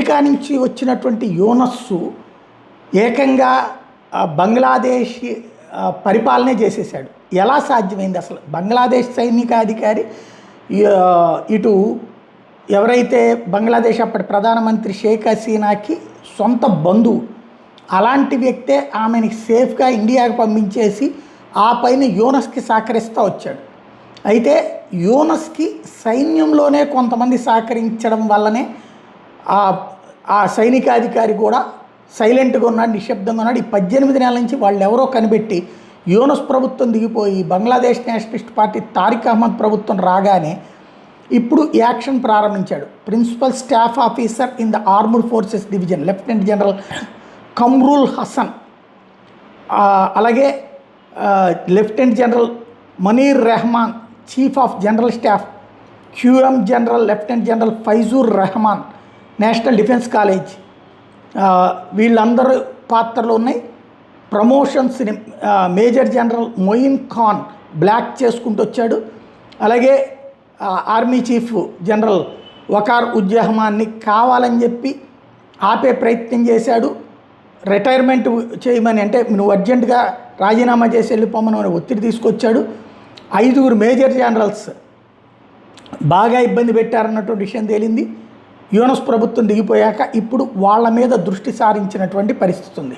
America నుంచి వచ్చినటువంటి యూనస్సు ఏకంగా బంగ్లాదేశ్ పరిపాలనే చేసేసాడు. ఎలా సాధ్యమైంది అసలు? బంగ్లాదేశ్ సైనికాధికారి ఇటు ఎవరైతే బంగ్లాదేశ్ అప్పటి ప్రధానమంత్రి షేక్ హసీనాకి సొంత బంధువు, అలాంటి వ్యక్తే ఆమెని సేఫ్గా ఇండియాకి పంపించేసి ఆ పైన యూనస్కి సహకరిస్తూ వచ్చాడు. అయితే యూనస్కి సైన్యంలోనే కొంతమంది సహకరించడం వల్లనే ఆ సైనికాధికారి కూడా సైలెంట్గా ఉన్నాడు, నిశ్శబ్దంగా ఉన్నాడు. ఈ 18 నెలల నుంచి వాళ్ళు ఎవరో కనిపెట్టి యూనస్ ప్రభుత్వం దిగిపోయి బంగ్లాదేశ్ నేషనలిస్ట్ పార్టీ తారిక్ అహ్మద్ ప్రభుత్వం రాగానే ఇప్పుడు యాక్షన్ ప్రారంభించాడు. Principal staff officer in the armed forces division lieutenant general Kamrul Hasan, అలాగే lieutenant general Monir Rahman chief of general staff, QM general lieutenant general Faizur Rahman National Defence College, వీళ్ళందరూ పాత్రలు ఉన్నాయి. ప్రమోషన్స్ని major general Moin Khan block చేసుకుంటూ వచ్చాడు. అలాగే ఆర్మీ చీఫ్ జనరల్ వకార్ ఉజ్జహమాన్ని కావాలని చెప్పి ఆపే ప్రయత్నం చేశాడు. రిటైర్మెంట్ చేయమని, అంటే నువ్వు అర్జెంటుగా రాజీనామా చేసి వెళ్ళిపోమని ఒత్తిడి తీసుకొచ్చాడు. 5 మేజర్ జనరల్స్ బాగా ఇబ్బంది పెట్టారన్నటువంటి విషయం తేలింది. యూనస్ ప్రభుత్వం దిగిపోయాక ఇప్పుడు వాళ్ళ మీద దృష్టి సారించినటువంటి పరిస్థితి ఉంది.